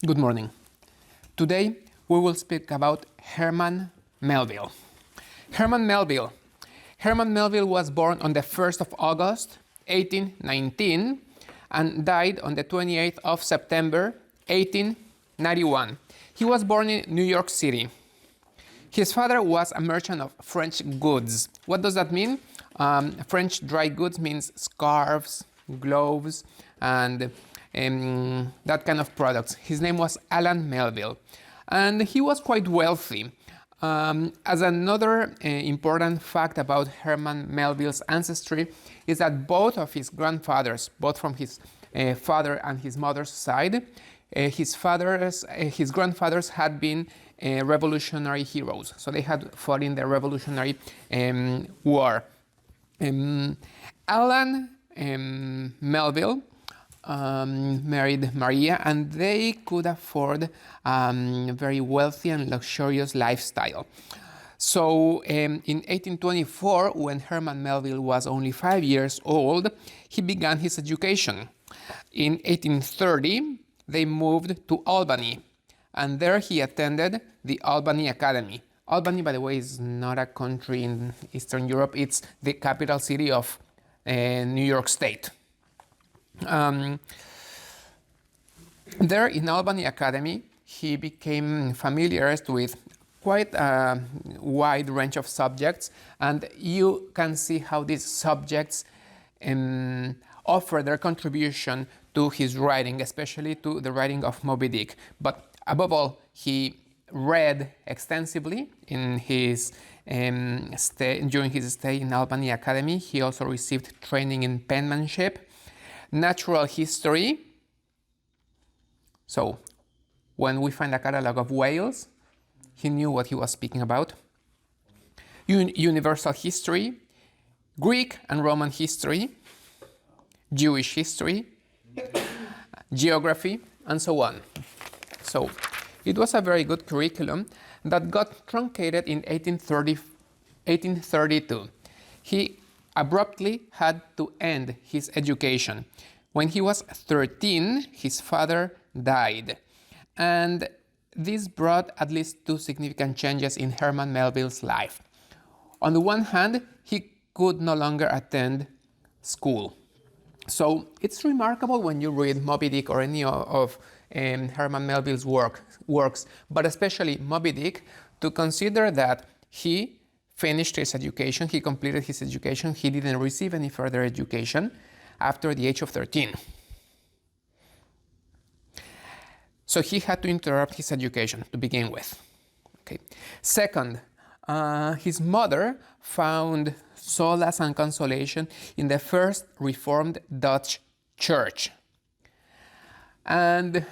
Good morning. Today we will speak about Herman Melville. Herman Melville. Herman Melville was born on the 1st of August 1819 and died on the 28th of September 1891. He was born in New York City. His father was a merchant of French goods. What does that mean? French dry goods means scarves, gloves, and that kind of products. His name was Alan Melville, and he was quite wealthy. As another important fact about Herman Melville's ancestry is that both of his grandfathers, both from his father and his mother's side, his grandfathers had been revolutionary heroes. So they had fought in the Revolutionary War. Alan Melville married Maria, and they could afford a very wealthy and luxurious lifestyle. So in 1824, when Herman Melville was only 5 years old, he began his education. In 1830, they moved to Albany, and there he attended the Albany Academy. Albany, by the way, is not a country in Eastern Europe. It's the capital city of New York State. There in Albany Academy, he became familiar with quite a wide range of subjects, and you can see how these subjects offer their contribution to his writing, especially to the writing of Moby Dick. But above all, he read extensively in his during his stay in Albany Academy. He also received training in penmanship, natural history. So when we find a catalog of whales, he knew what he was speaking about. Universal history, Greek and Roman history, Jewish history, geography, and so on. So it was a very good curriculum that got truncated in 1832. He abruptly had to end his education. When he was 13, his father died. And this brought at least two significant changes in Herman Melville's life. On the one hand, he could no longer attend school. So it's remarkable when you read Moby Dick or any of Herman Melville's works, but especially Moby Dick, to consider that he finished his education, he completed his education, he didn't receive any further education after the age of 13. So he had to interrupt his education to begin with. Okay. Second, his mother found solace and consolation in the first Reformed Dutch church. And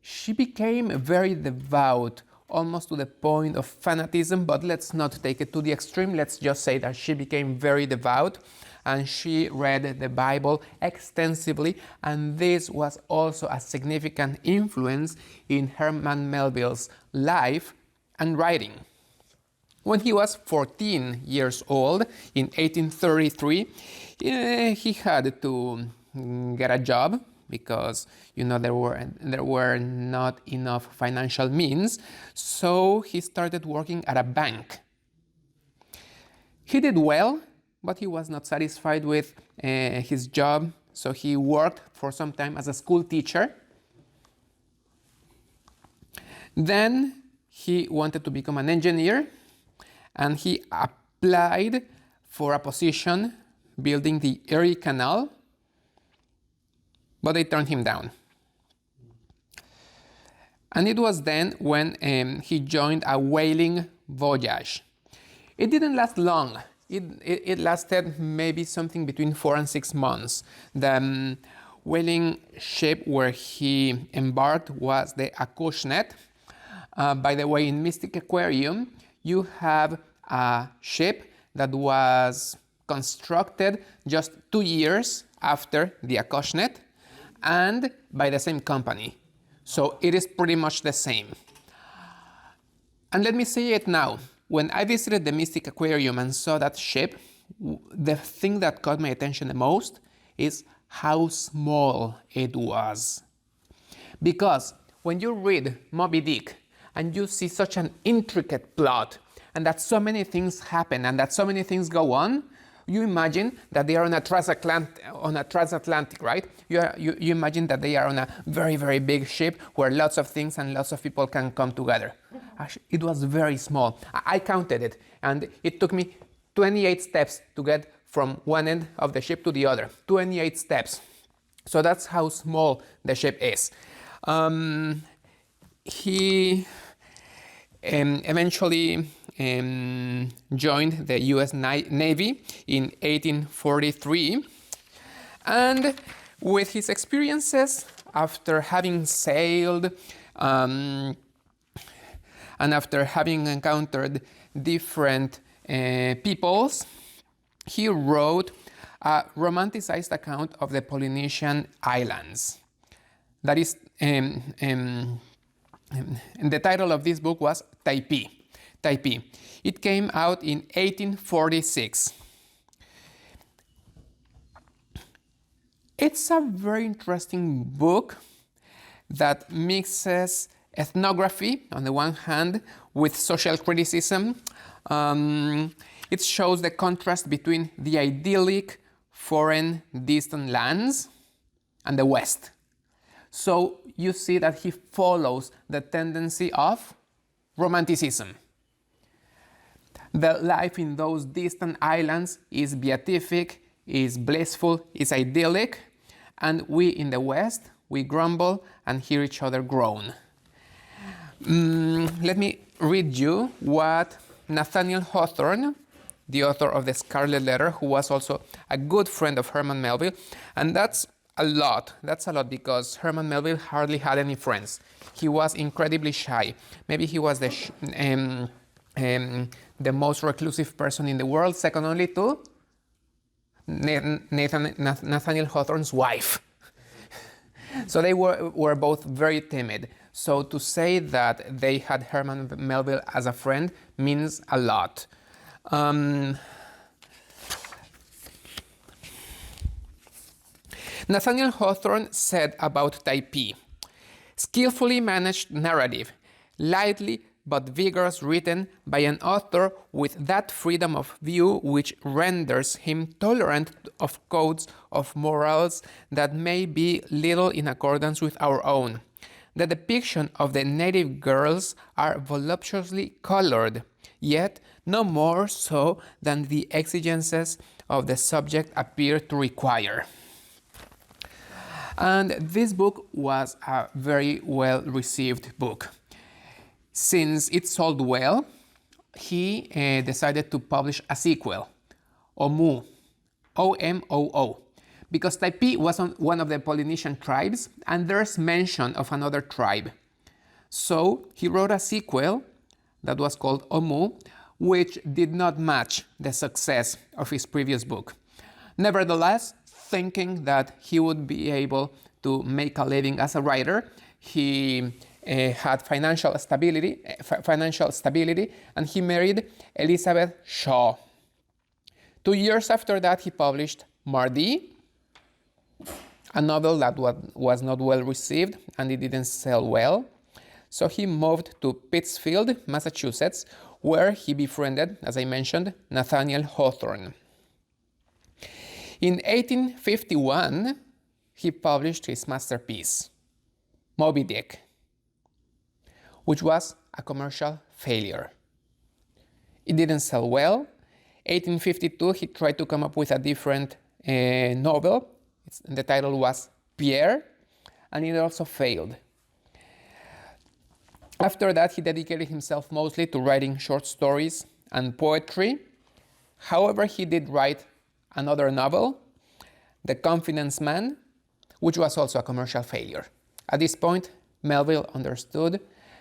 she became very devout, almost to the point of fanatism, but let's not take it to the extreme. Let's just say that she became very devout and she read the Bible extensively, and this was also a significant influence in Herman Melville's life and writing. When he was 14 years old, in 1833, he had to get a job because there were not enough financial means, so he started working at a bank. He did well, but he was not satisfied with his job, so he worked for some time as a school teacher. Then he wanted to become an engineer, and he applied for a position building the Erie Canal, but they turned him down. And it was then when he joined a whaling voyage. It didn't last long. It lasted maybe something between 4 and 6 months. The whaling ship where he embarked was the Acushnet. By the way, in Mystic Aquarium, you have a ship that was constructed just 2 years after the Acushnet and by the same company. So it is pretty much the same. And let me say it now. When I visited the Mystic Aquarium and saw that ship, the thing that caught my attention the most is how small it was. Because when you read Moby Dick and you see such an intricate plot and that so many things happen and that so many things go on, you imagine that they are on a transatlantic, right? You imagine that they are on a very, very big ship where lots of things and lots of people can come together. Actually, it was very small. I counted it, and it took me 28 steps to get from one end of the ship to the other. 28 steps. So that's how small the ship is. He eventually joined the US Navy in 1843, and with his experiences after having sailed and after having encountered different peoples, he wrote a romanticized account of the Polynesian islands. That is, the title of this book was Taipei. It came out in 1846. It's a very interesting book that mixes ethnography on the one hand with social criticism. It shows the contrast between the idyllic, foreign, distant lands and the West. So you see that he follows the tendency of Romanticism. The life in those distant islands is beatific, is blissful, is idyllic, and we in the West, we grumble and hear each other groan. Let me read you what Nathaniel Hawthorne, the author of The Scarlet Letter, who was also a good friend of Herman Melville, and that's a lot because Herman Melville hardly had any friends. He was incredibly shy. Maybe he was the most reclusive person in the world, second only to Nathaniel Hawthorne's wife. So they were both very timid. So to say that they had Herman Melville as a friend means a lot. Nathaniel Hawthorne said about Taipei, skillfully managed narrative, lightly but vigorous written by an author with that freedom of view which renders him tolerant of codes of morals that may be little in accordance with our own. The depiction of the native girls are voluptuously colored, yet no more so than the exigencies of the subject appear to require. And this book was a very well received book. Since it sold well, he decided to publish a sequel, Omoo, O-M-O-O, because Taipei was one of the Polynesian tribes and there's mention of another tribe. So he wrote a sequel that was called Omoo, which did not match the success of his previous book. Nevertheless, thinking that he would be able to make a living as a writer, he had financial stability, and he married Elizabeth Shaw. 2 years after that, he published Mardi, a novel that was not well received and it didn't sell well. So he moved to Pittsfield, Massachusetts, where he befriended, as I mentioned, Nathaniel Hawthorne. In 1851, he published his masterpiece, Moby Dick, which was a commercial failure. It didn't sell well. 1852, he tried to come up with a different novel. The title was Pierre, and it also failed. After that, he dedicated himself mostly to writing short stories and poetry. However, he did write another novel, The Confidence Man, which was also a commercial failure. At this point, Melville understood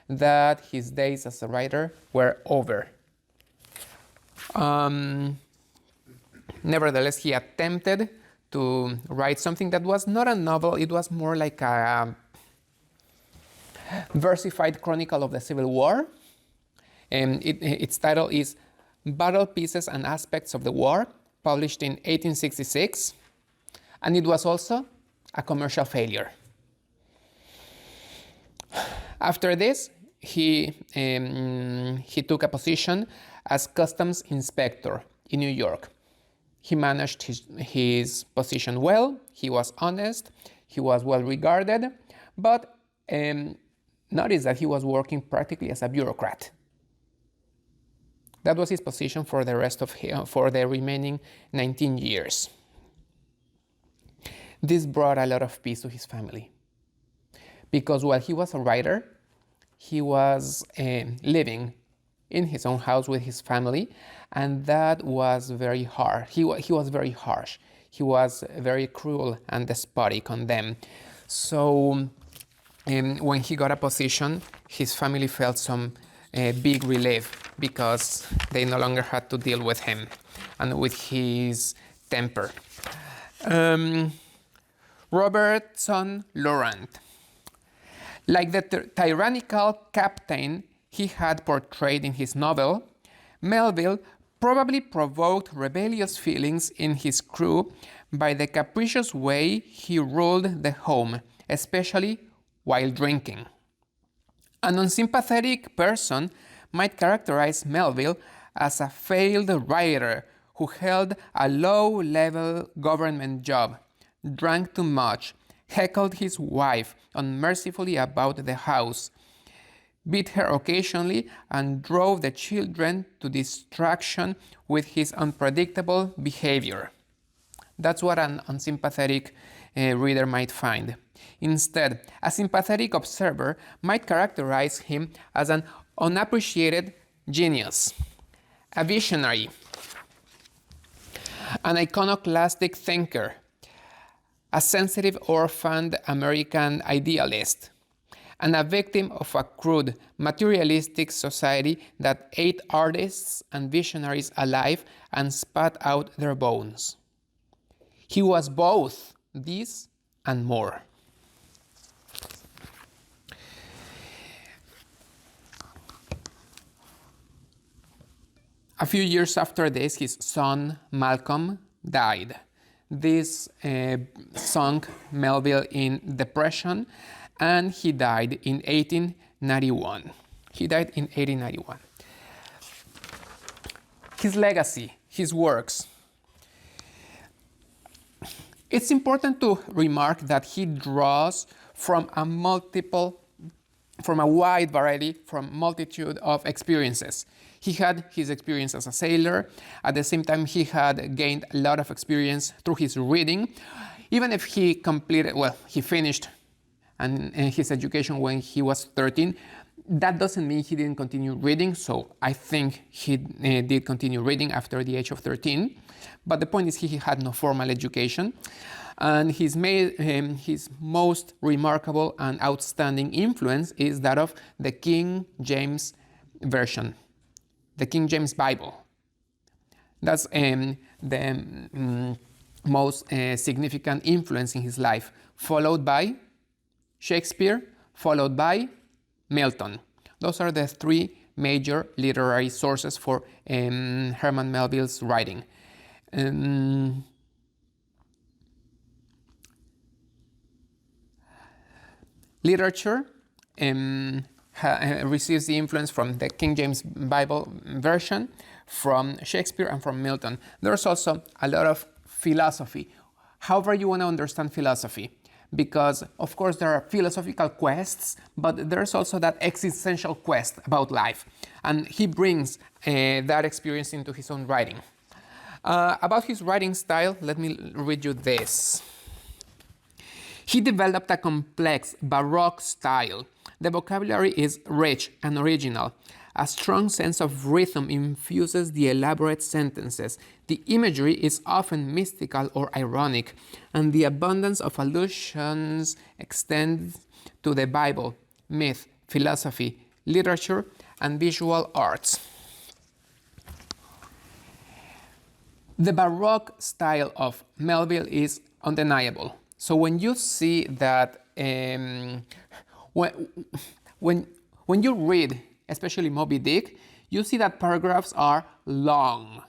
that his days as a writer were over. Nevertheless, he attempted to write something that was not a novel, it was more like a versified chronicle of the Civil War. Its title is Battle Pieces and Aspects of the War, published in 1866, and it was also a commercial failure. After this, he took a position as customs inspector in New York. He managed his position well, he was honest, he was well regarded, but notice that he was working practically as a bureaucrat. That was his position for the remaining 19 years. This brought a lot of peace to his family, because while he was a writer, he was living in his own house with his family, and that was very hard. He was very harsh. He was very cruel and despotic on them. So when he got a position, his family felt some big relief, because they no longer had to deal with him and with his temper. Robertson Laurent. Like the tyrannical captain he had portrayed in his novel, Melville probably provoked rebellious feelings in his crew by the capricious way he ruled the home, especially while drinking. An unsympathetic person might characterize Melville as a failed writer who held a low-level government job, drank too much, heckled his wife unmercifully about the house, beat her occasionally, and drove the children to distraction with his unpredictable behavior. That's what an unsympathetic reader might find. Instead, a sympathetic observer might characterize him as an unappreciated genius, a visionary, an iconoclastic thinker, a sensitive orphaned American idealist, and a victim of a crude, materialistic society that ate artists and visionaries alive and spat out their bones. He was both this and more. A few years after this, his son Malcolm died. This sunk Melville in depression, and he died in 1891. His legacy, his works. It's important to remark that he draws from a wide variety, from multitude of experiences. He had his experience as a sailor. At the same time, he had gained a lot of experience through his reading. Even if he finished his education when he was 13, that doesn't mean he didn't continue reading. So I think he did continue reading after the age of 13. But the point is he had no formal education. And his most remarkable and outstanding influence is that of the King James Version, the King James Bible. That's the most significant influence in his life, followed by Shakespeare, followed by Milton. Those are the three major literary sources for Herman Melville's writing. Literature receives the influence from the King James Bible version, from Shakespeare, and from Milton. There's also a lot of philosophy, however you want to understand philosophy, because of course there are philosophical quests, but there's also that existential quest about life, and he brings that experience into his own writing. About his writing style, let me read you this. He developed a complex Baroque style. The vocabulary is rich and original. A strong sense of rhythm infuses the elaborate sentences. The imagery is often mystical or ironic, and the abundance of allusions extends to the Bible, myth, philosophy, literature, and visual arts. The Baroque style of Melville is undeniable. So when you see that, when you read, especially Moby Dick, you see that paragraphs are long.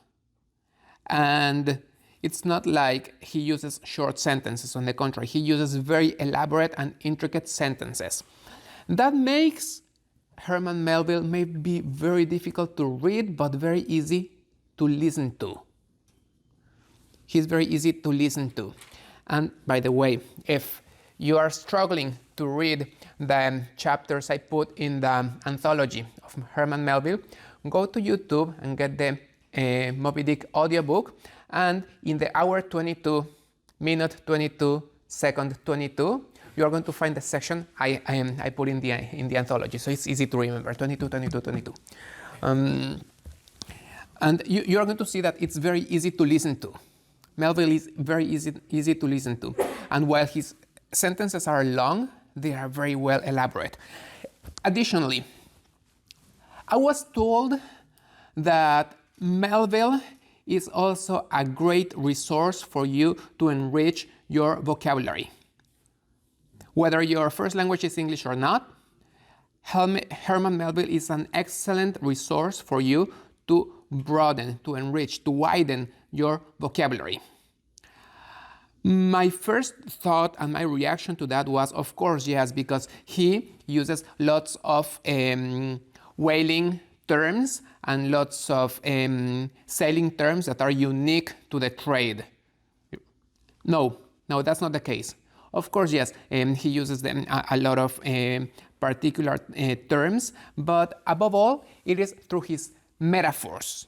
And it's not like he uses short sentences. On the contrary, he uses very elaborate and intricate sentences. That makes Herman Melville maybe very difficult to read, but very easy to listen to. He's very easy to listen to. And by the way, if you are struggling to read the chapters I put in the anthology of Herman Melville, go to YouTube and get the Moby Dick audiobook, and in the hour 22, minute 22, second 22, you are going to find the section I put in the anthology, so it's easy to remember, 22, 22, 22. And you are going to see that it's very easy to listen to. Melville is very easy to listen to. And while his sentences are long, they are very well elaborate. Additionally, I was told that Melville is also a great resource for you to enrich your vocabulary. Whether your first language is English or not, Herman Melville is an excellent resource for you to broaden, to enrich, to widen your vocabulary. My first thought and my reaction to that was, of course, yes, because he uses lots of whaling terms and lots of sailing terms that are unique to the trade. No, that's not the case. Of course, yes, he uses them a lot of particular terms, but above all, it is through his metaphors.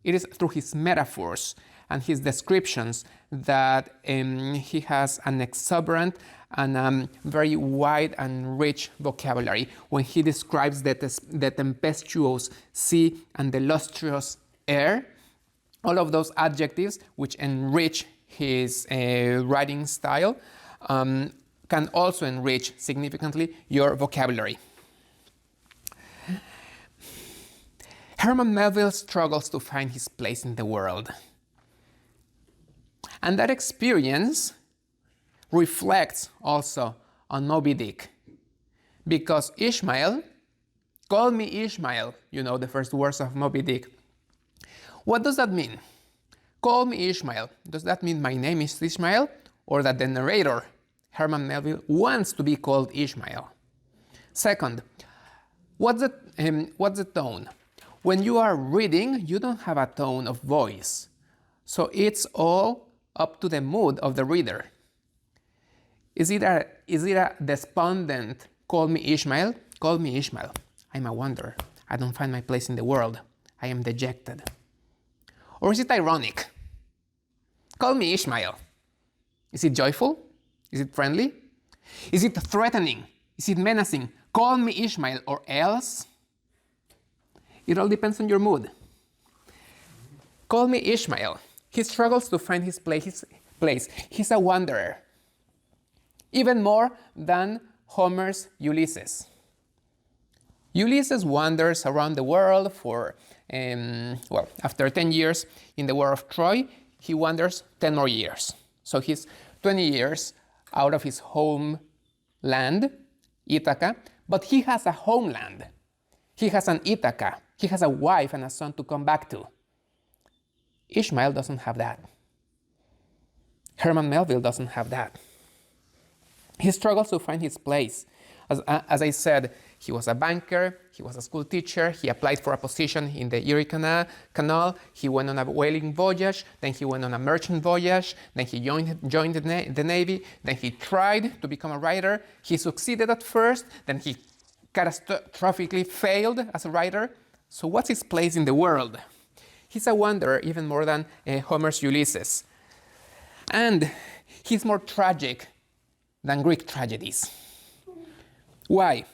It is through his metaphors and his descriptions that he has an exuberant and very wide and rich vocabulary when he describes the tempestuous sea and the lustrous air. All of those adjectives which enrich his writing style can also enrich significantly your vocabulary. Herman Melville struggles to find his place in the world. And that experience reflects also on Moby Dick. Because Ishmael, call me Ishmael, you know the first words of Moby Dick. What does that mean? Call me Ishmael. Does that mean my name is Ishmael? Or that the narrator, Herman Melville, wants to be called Ishmael? Second, what's the tone? When you are reading, you don't have a tone of voice. So it's all up to the mood of the reader. Is it a despondent, call me Ishmael? Call me Ishmael. I'm a wanderer. I don't find my place in the world. I am dejected. Or is it ironic? Call me Ishmael. Is it joyful? Is it friendly? Is it threatening? Is it menacing? Call me Ishmael or else? It all depends on your mood. Call me Ishmael. He struggles to find his place. He's a wanderer. Even more than Homer's Ulysses. Ulysses wanders around the world for, after 10 years in the War of Troy, he wanders 10 more years. So he's 20 years out of his homeland, Ithaca, but he has a homeland. He has an Ithaca. He has a wife and a son to come back to. Ishmael doesn't have that. Herman Melville doesn't have that. He struggles to find his place. As I said, he was a banker, he was a school teacher, he applied for a position in the Erie Canal, he went on a whaling voyage, then he went on a merchant voyage, then he joined the Navy, then he tried to become a writer. He succeeded at first, then he catastrophically failed as a writer. So what's his place in the world? He's a wanderer even more than Homer's Ulysses. And he's more tragic than Greek tragedies. Why?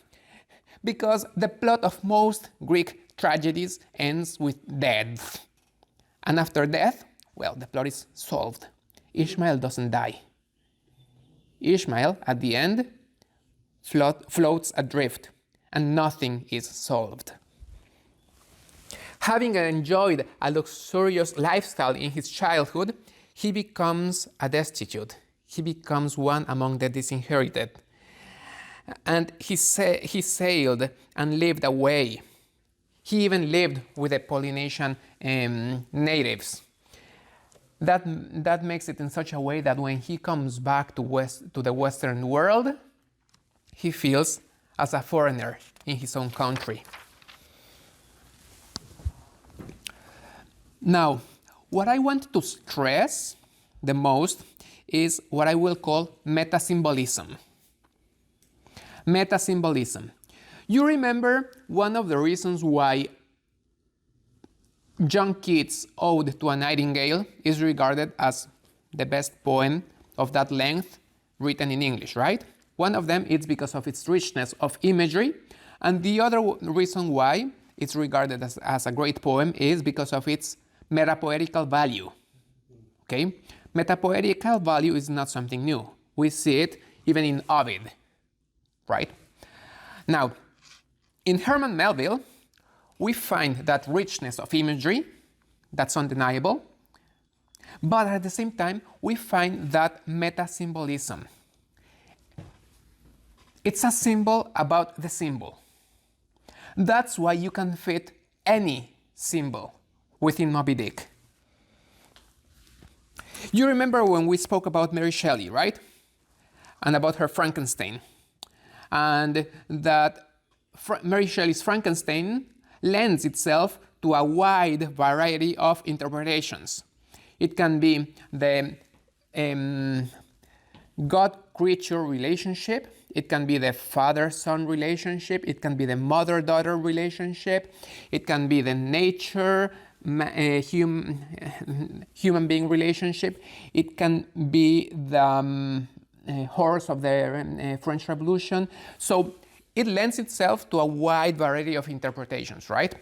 Because the plot of most Greek tragedies ends with death. And after death, the plot is solved. Ishmael doesn't die. Ishmael, at the end, floats adrift, and nothing is solved. Having enjoyed a luxurious lifestyle in his childhood, he becomes a destitute. He becomes one among the disinherited. And he sailed and lived away. He even lived with the Polynesian natives. That makes it in such a way that when he comes back to the Western world, he feels as a foreigner in his own country. Now, what I want to stress the most is what I will call meta-symbolism. Meta-symbolism. You remember one of the reasons why John Keats' Ode to a Nightingale is regarded as the best poem of that length written in English, right? One of them is because of its richness of imagery, and the other reason why it's regarded as a great poem is because of its metapoetical value. Okay? Metapoetical value is not something new. We see it even in Ovid, right? Now, in Herman Melville, we find that richness of imagery, that's undeniable, but at the same time, we find that meta-symbolism. It's a symbol about the symbol. That's why you can fit any symbol within Moby Dick. You remember when we spoke about Mary Shelley, right? And about her Frankenstein. And that Mary Shelley's Frankenstein lends itself to a wide variety of interpretations. It can be the God-creature relationship. It can be the father-son relationship. It can be the mother-daughter relationship. It can be the nature human being relationship. It can be the horrors of the French Revolution. So it lends itself to a wide variety of interpretations, right?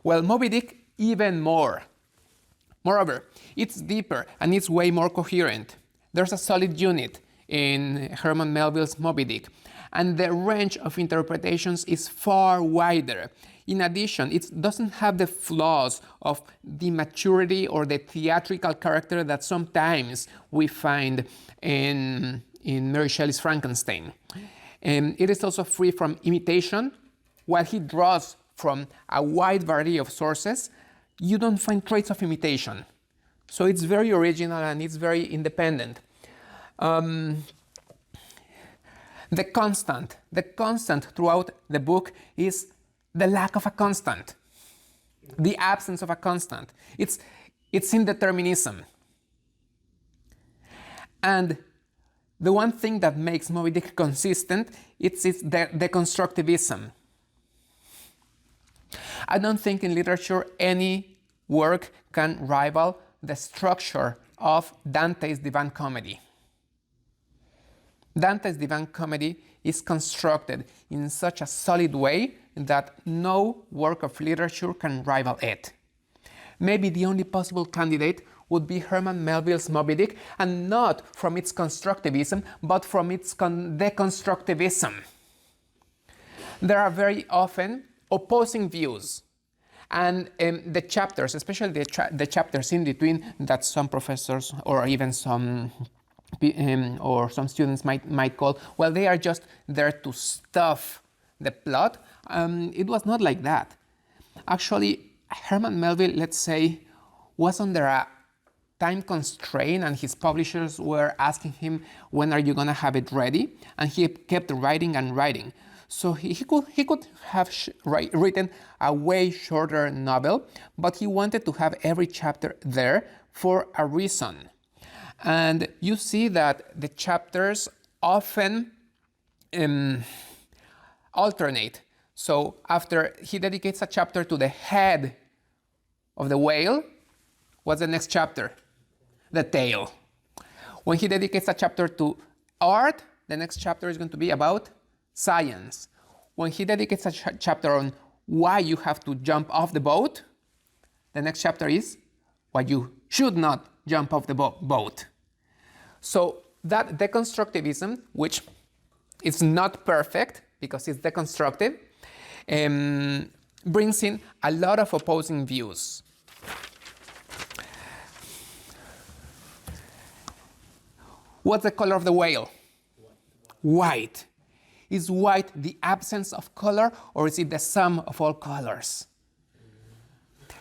Well, Moby Dick, even more. Moreover, it's deeper and it's way more coherent. There's a solid unit in Herman Melville's Moby Dick, and the range of interpretations is far wider. In addition, it doesn't have the flaws of the maturity or the theatrical character that sometimes we find in Mary Shelley's Frankenstein. It is also free from imitation. While he draws from a wide variety of sources, you don't find traits of imitation. So it's very original and it's very independent. The constant throughout the book is the lack of a constant, the absence of a constant. It's indeterminism. And the one thing that makes Moby Dick consistent, it's the deconstructivism. I don't think in literature any work can rival the structure of Dante's Divine Comedy. Dante's Divine Comedy is constructed in such a solid way that no work of literature can rival it. Maybe the only possible candidate would be Herman Melville's Moby Dick, and not from its constructivism, but from its deconstructivism. There are very often opposing views, and the chapters, especially the chapters in between, that some professors or even some students might call, well, they are just there to stuff the plot. It was not like that. Actually, Herman Melville, let's say, was under a time constraint, and his publishers were asking him, when are you going to have it ready? And he kept writing and writing. So he could have written a way shorter novel, but he wanted to have every chapter there for a reason. And you see that the chapters often alternate. So after he dedicates a chapter to the head of the whale, what's the next chapter? The tail. When he dedicates a chapter to art, the next chapter is going to be about science. When he dedicates a chapter on why you have to jump off the boat, the next chapter is why you should not jump off the boat. So that deconstructivism, which is not perfect because it's deconstructive, brings in a lot of opposing views. What's the color of the whale? White. Is white the absence of color, or is it the sum of all colors?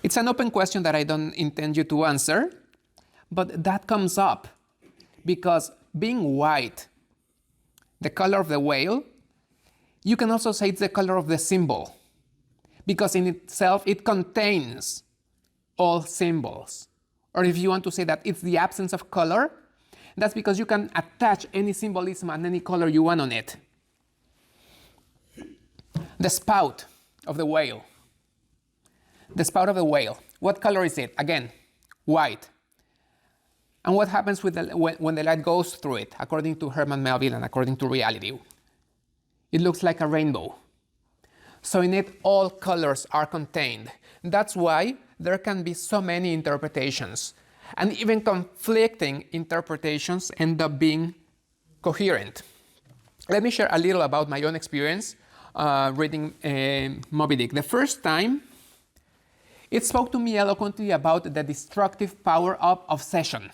It's an open question that I don't intend you to answer, but that comes up because being white, the color of the whale, You can also say it's the color of the symbol, because in itself it contains all symbols. Or if you want to say that it's the absence of color, that's because you can attach any symbolism and any color you want on it. The spout of the whale. The spout of the whale. What color is it? Again, white. And what happens with when the light goes through it, according to Herman Melville and according to reality? It looks like a rainbow. So in it, all colors are contained. That's why there can be so many interpretations. And even conflicting interpretations end up being coherent. Let me share a little about my own experience reading Moby Dick. The first time, it spoke to me eloquently about the destructive power of obsession.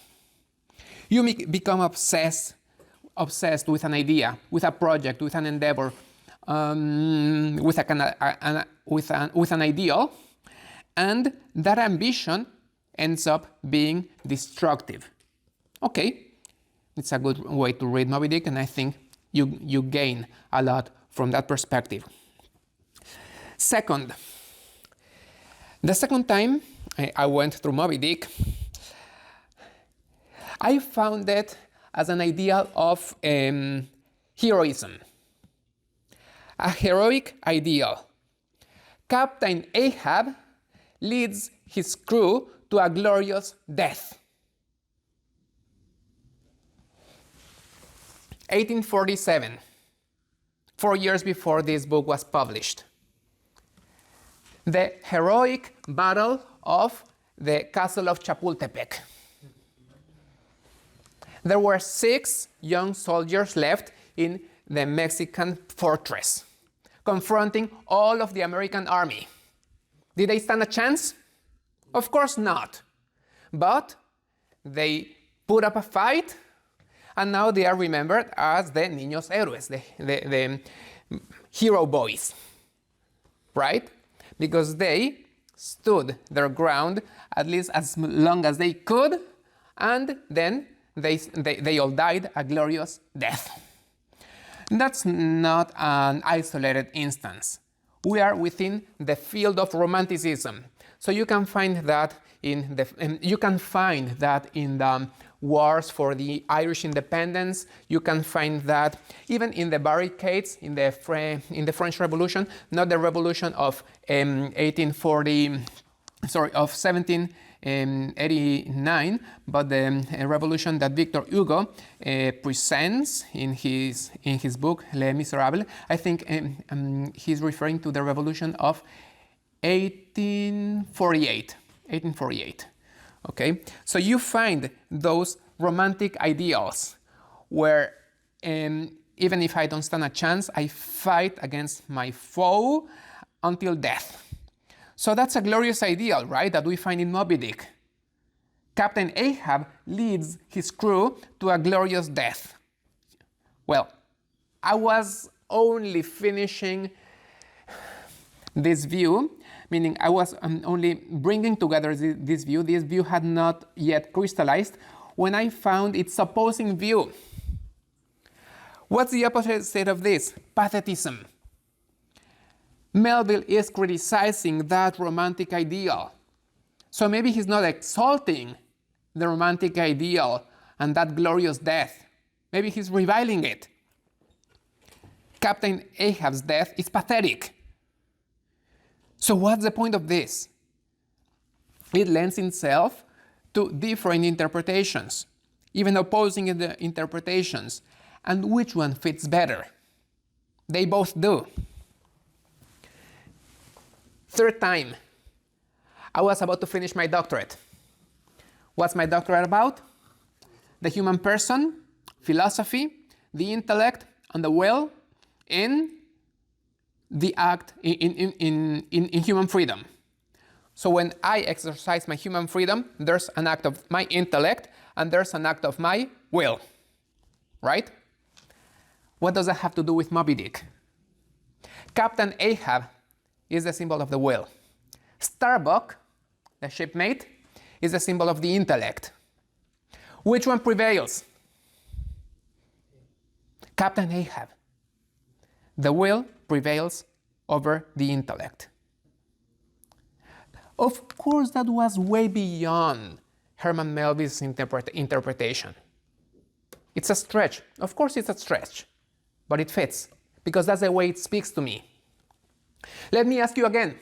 You become obsessed with an idea, with a project, with an endeavor, with an ideal, and that ambition ends up being destructive. Okay, it's a good way to read Moby Dick, and I think you gain a lot from that perspective. Second, the second time I went through Moby Dick, I found it as an ideal of heroism. A heroic ideal. Captain Ahab leads his crew to a glorious death. 1847, 4 years before this book was published. The heroic battle of the castle of Chapultepec. There were 6 young soldiers left in the Mexican fortress, confronting all of the American army. Did they stand a chance? Of course not. But they put up a fight, and now they are remembered as the niños héroes, the hero boys, right? Because they stood their ground at least as long as they could, and then they all died a glorious death. That's not an isolated instance. We are within the field of romanticism. So you can find that in the wars for the Irish independence. You can find that even in the barricades in the French Revolution, not the Revolution of 1789, but the revolution that Victor Hugo presents in his book Les Miserables. I think he's referring to the revolution of 1848. Okay, so you find those romantic ideals where even if I don't stand a chance, I fight against my foe until death. So that's a glorious ideal, right, that we find in Moby Dick. Captain Ahab leads his crew to a glorious death. Well, I was only finishing this view, meaning I was only bringing together this view. This view had not yet crystallized when I found its opposing view. What's the opposite of this? Patheticism. Melville is criticizing that romantic ideal. So maybe he's not exalting the romantic ideal and that glorious death. Maybe he's reviling it. Captain Ahab's death is pathetic. So what's the point of this? It lends itself to different interpretations, even opposing interpretations. And which one fits better? They both do. Third time, I was about to finish my doctorate. What's my doctorate about? The human person, philosophy, the intellect, and the will in the act in human freedom. So when I exercise my human freedom, there's an act of my intellect and there's an act of my will, right? What does that have to do with Moby Dick? Captain Ahab is the symbol of the will. Starbuck, the shipmate, is the symbol of the intellect. Which one prevails? Captain Ahab. The will prevails over the intellect. Of course, that was way beyond Herman Melville's interpretation. It's a stretch. Of course, it's a stretch, but it fits because that's the way it speaks to me. Let me ask you again.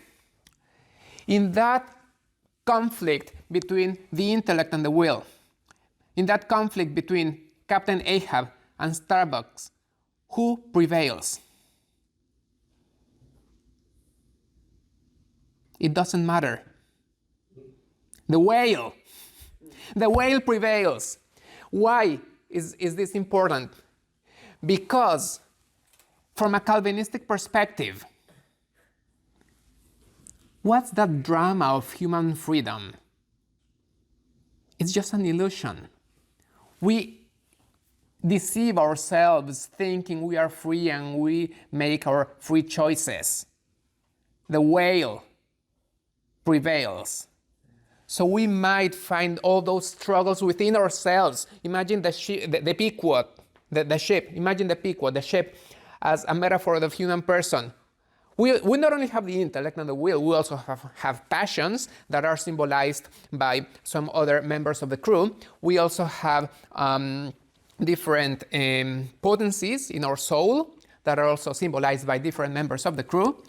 In that conflict between the intellect and the will, in that conflict between Captain Ahab and Starbucks, who prevails? It doesn't matter. The whale prevails. Why is this important? Because from a Calvinistic perspective, what's that drama of human freedom? It's just an illusion. We deceive ourselves thinking we are free and we make our free choices. The whale prevails. So we might find all those struggles within ourselves. Imagine the Pequod, the ship. Imagine the Pequod, the ship, as a metaphor of the human person. We not only have the intellect and the will, we also have passions that are symbolized by some other members of the crew. We also have different potencies in our soul that are also symbolized by different members of the crew.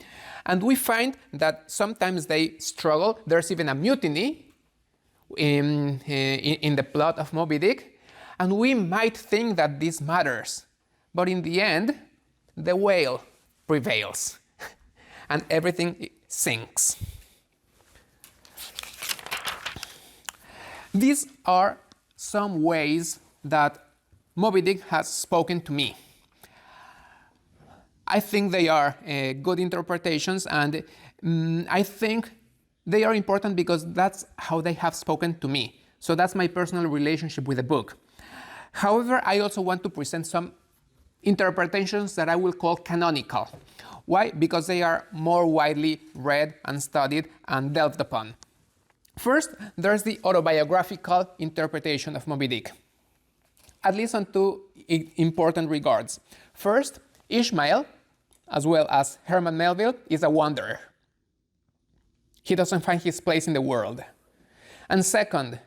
And we find that sometimes they struggle. There's even a mutiny in the plot of Moby Dick. And we might think that this matters. But in the end, the whale prevails. And everything sinks. These are some ways that Moby Dick has spoken to me. I think they are good interpretations, and I think they are important because that's how they have spoken to me. So that's my personal relationship with the book. However, I also want to present some interpretations that I will call canonical. Why? Because they are more widely read and studied and delved upon. First, there's the autobiographical interpretation of Moby Dick, at least on two important regards. First, Ishmael, as well as Herman Melville, is a wanderer. He doesn't find his place in the world. And second,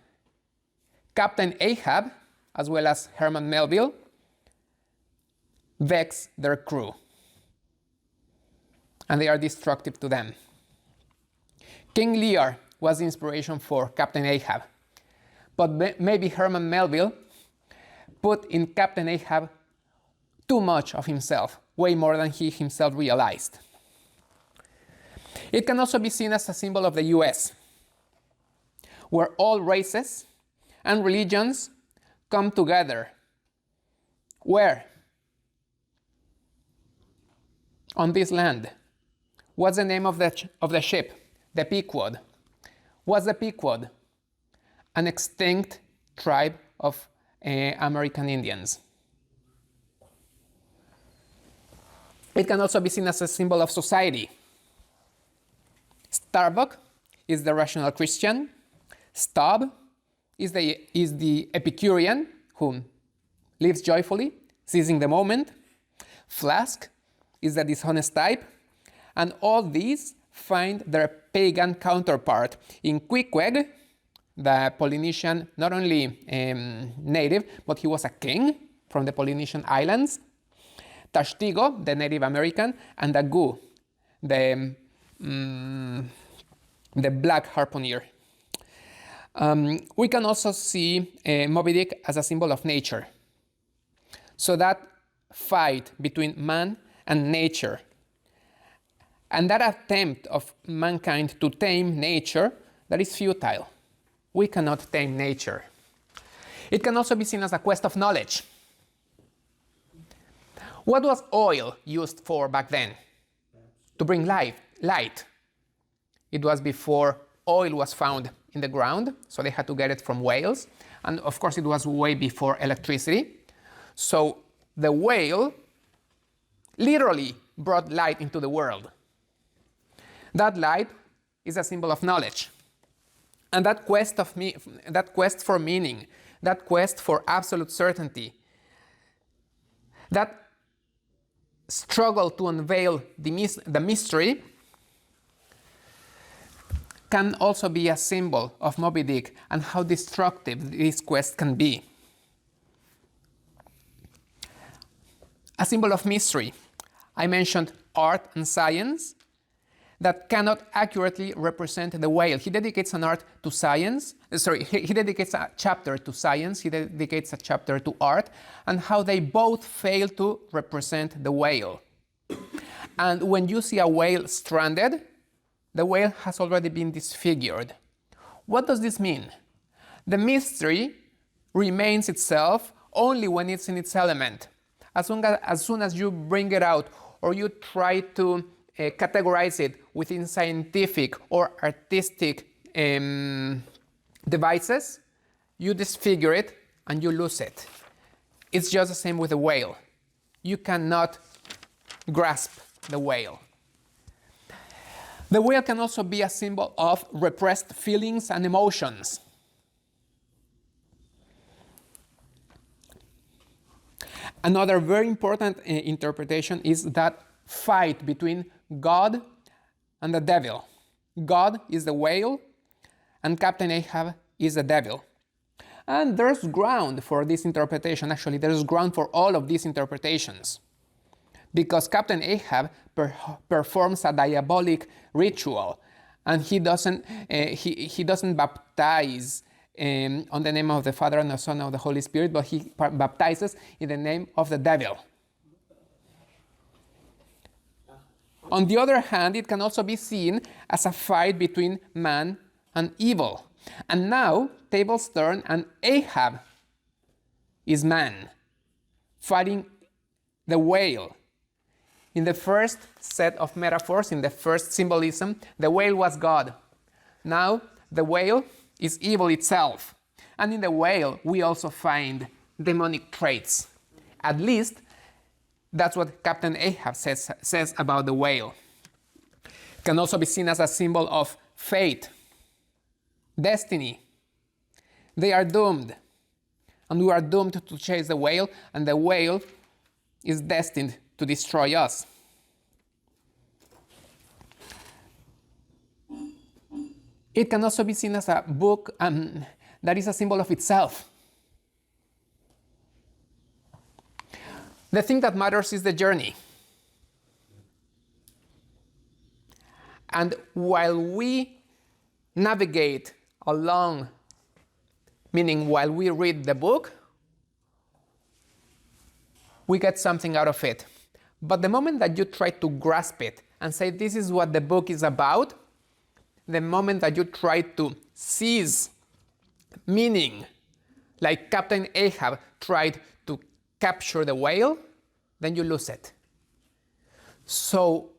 Captain Ahab, as well as Herman Melville, vex their crew. And they are destructive to them. King Lear was the inspiration for Captain Ahab. But maybe Herman Melville put in Captain Ahab too much of himself, way more than he himself realized. It can also be seen as a symbol of the US, where all races and religions come together. Where? On this land. What's the name of the ship? The Pequod. What's the Pequod? An extinct tribe of American Indians. It can also be seen as a symbol of society. Starbuck is the rational Christian. Stubb is the Epicurean who lives joyfully, seizing the moment. Flask is the dishonest type. And all these find their pagan counterpart in Queequeg, the Polynesian, not only native, but he was a king from the Polynesian islands. Tashtigo, the Native American, and Agu, the black harpooner. We can also see Moby Dick as a symbol of nature. So that fight between man and nature, and that attempt of mankind to tame nature, that is futile. We cannot tame nature. It can also be seen as a quest of knowledge. What was oil used for back then? To bring light. It was before oil was found in the ground, so they had to get it from whales. And of course, it was way before electricity. So the whale literally brought light into the world. That light is a symbol of knowledge. And that quest for meaning, that quest for absolute certainty, that struggle to unveil the mystery can also be a symbol of Moby Dick and how destructive this quest can be. A symbol of mystery. I mentioned art and science that cannot accurately represent the whale. He dedicates an art to science, he dedicates a chapter to science, he dedicates a chapter to art, and how they both fail to represent the whale. And when you see a whale stranded, the whale has already been disfigured. What does this mean? The mystery remains itself only when it's in its element. As soon as you bring it out or you try to categorize it within scientific or artistic devices, you disfigure it and you lose it. It's just the same with the whale. You cannot grasp the whale. The whale can also be a symbol of repressed feelings and emotions. Another very important interpretation is that fight between God and the devil. God is the whale, and Captain Ahab is the devil. And there's ground for this interpretation. Actually, there's ground for all of these interpretations. Because Captain Ahab performs a diabolic ritual, and he doesn't baptize on the name of the Father and the Son and of the Holy Spirit, but he baptizes in the name of the devil. On the other hand, it can also be seen as a fight between man and evil. And now, tables turn, and Ahab is man, fighting the whale. In the first set of metaphors, in the first symbolism, the whale was God. Now, the whale is evil itself. And in the whale, we also find demonic traits. At least, that's what Captain Ahab says about the whale. It can also be seen as a symbol of fate, destiny. They are doomed. And we are doomed to chase the whale, and the whale is destined to destroy us. It can also be seen as a book that is a symbol of itself. The thing that matters is the journey. And while we navigate along, meaning while we read the book, we get something out of it. But the moment that you try to grasp it and say, this is what the book is about, the moment that you try to seize meaning, like Captain Ahab tried to capture the whale, then you lose it. So,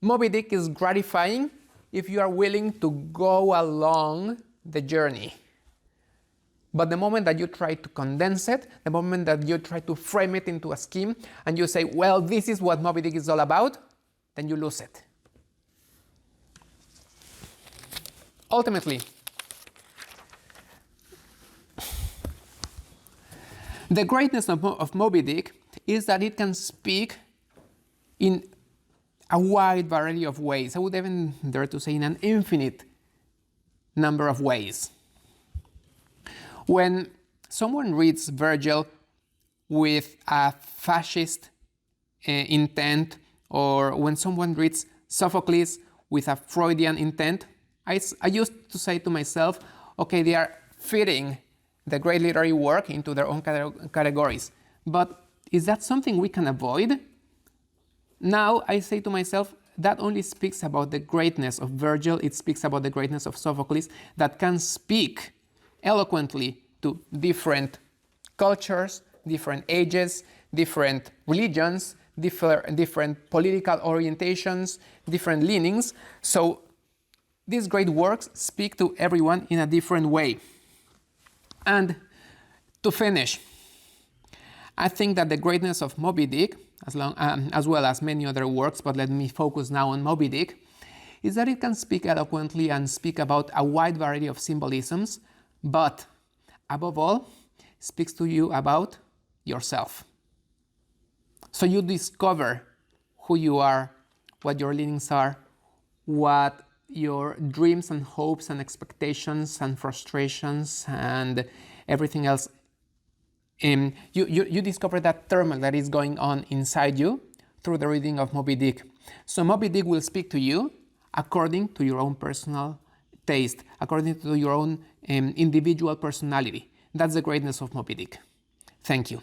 Moby Dick is gratifying if you are willing to go along the journey. But the moment that you try to condense it, the moment that you try to frame it into a scheme, and you say, well, this is what Moby Dick is all about, then you lose it. Ultimately, the greatness of Moby Dick is that it can speak in a wide variety of ways. I would even dare to say in an infinite number of ways. When someone reads Virgil with a fascist intent, or when someone reads Sophocles with a Freudian intent, I used to say to myself, okay, they are fitting the great literary work into their own categories. But is that something we can avoid? Now I say to myself, that only speaks about the greatness of Virgil, it speaks about the greatness of Sophocles, that can speak eloquently to different cultures, different ages, different religions, different political orientations, different leanings. So these great works speak to everyone in a different way. And to finish, I think that the greatness of Moby Dick, as well as many other works, but let me focus now on Moby Dick, is that it can speak eloquently and speak about a wide variety of symbolisms, but above all, speaks to you about yourself. So you discover who you are, what your leanings are, what your dreams and hopes and expectations and frustrations and everything else. You discover that thermal that is going on inside you through the reading of Moby Dick. So Moby Dick will speak to you according to your own personal taste, according to your own individual personality. That's the greatness of Moby Dick. Thank you.